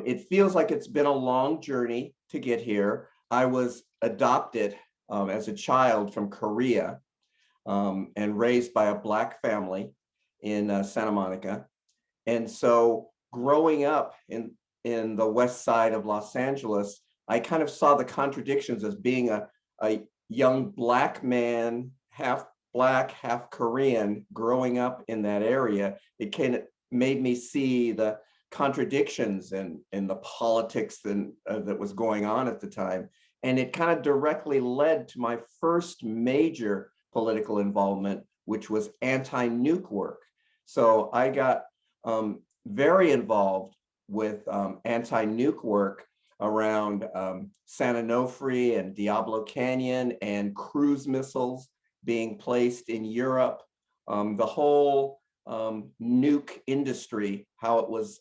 It feels like it's been a long journey to get here. I was adopted as a child from Korea and raised by a Black family in Santa Monica. And so growing up in the west side of Los Angeles, I kind of saw the contradictions as being a young Black man, half Black, half Korean, growing up in that area. It kind of made me see the contradictions in the politics that was going on at the time. And it kind of directly led to my first major political involvement, which was anti-nuke work. So I got very involved with anti-nuke work around San Onofre and Diablo Canyon and cruise missiles being placed in Europe, the whole nuke industry, how it was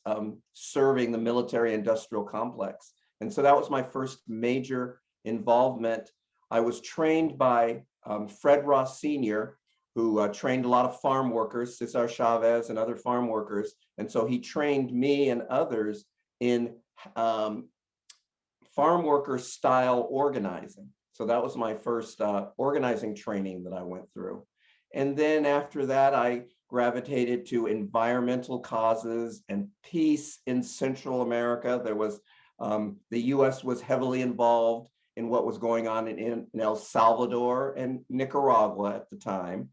serving the military industrial complex. And so that was my first major involvement. I was trained by Fred Ross Sr., who trained a lot of farm workers, Cesar Chavez and other farm workers. And so he trained me and others in farm worker style organizing. So that was my first organizing training that I went through. And then after that, I gravitated to environmental causes and peace in Central America. There was, the US was heavily involved in what was going on in El Salvador and Nicaragua at the time.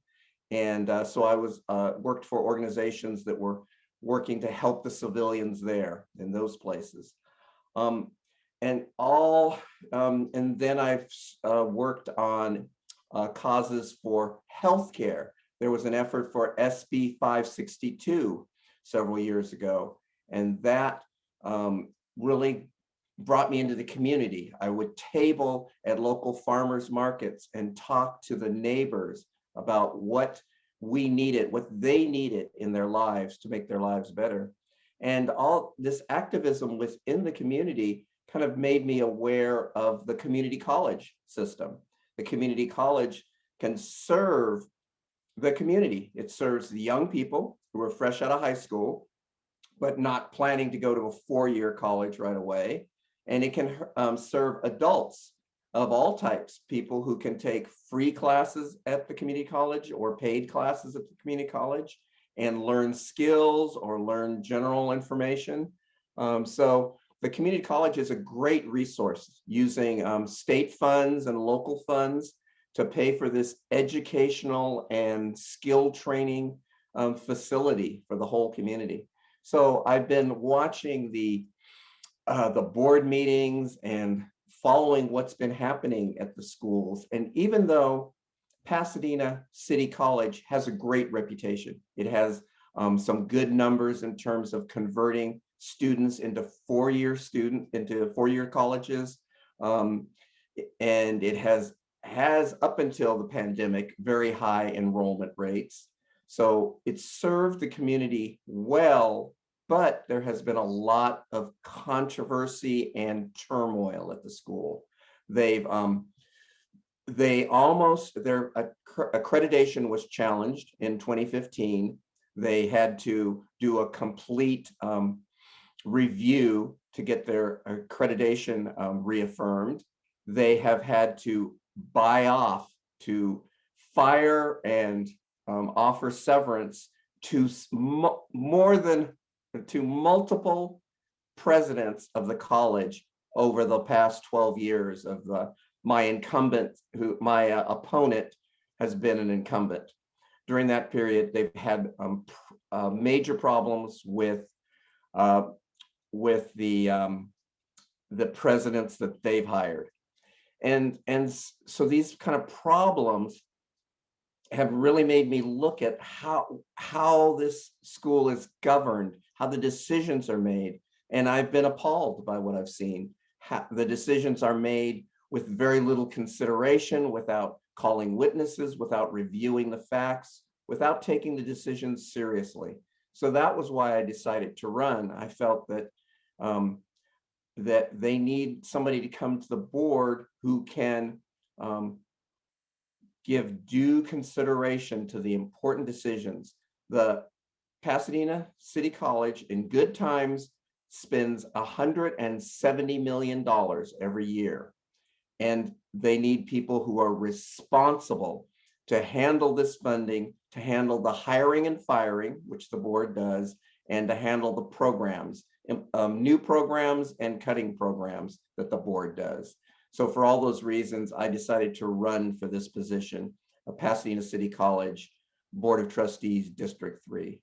And so I was worked for organizations that were working to help the civilians there in those places. And then I've worked on causes for healthcare. There was an effort for SB 562 several years ago, and that really brought me into the community. I would table at local farmers markets and talk to the neighbors about what we needed, what they needed in their lives to make their lives better. And all this activism within the community kind of made me aware of the community college system. The community college can serve the community. It serves the young people who are fresh out of high school, but not planning to go to a four-year college right away. And it can serve adults of all types, people who can take free classes at the community college or paid classes at the community college and learn skills or learn general information. So the community college is a great resource using state funds and local funds to pay for this educational and skill training facility for the whole community. So I've been watching the board meetings and following what's been happening at the schools. And even though Pasadena City College has a great reputation, it has some good numbers in terms of converting students into four-year colleges. And it has up until the pandemic, very high enrollment rates. So it's served the community well, but there has been a lot of controversy and turmoil at the school. Their accreditation was challenged in 2015. They had to do a complete review to get their accreditation reaffirmed. They have had to buy off, to fire and offer severance to multiple presidents of the college over the past 12 years of my opponent has been an incumbent. During that period, they've had major problems with the presidents that they've hired. And so these kind of problems have really made me look at how this school is governed, how the decisions are made. And I've been appalled by what I've seen. The decisions are made with very little consideration, without calling witnesses, without reviewing the facts, without taking the decisions seriously. So that was why I decided to run. I felt that that they need somebody to come to the board who can give due consideration to the important decisions. The Pasadena City College in good times spends $170 million every year. And they need people who are responsible to handle this funding, to handle the hiring and firing, which the board does, and to handle the programs, new programs and cutting programs that the board does. So for all those reasons, I decided to run for this position of Pasadena City College Board of Trustees, District 3.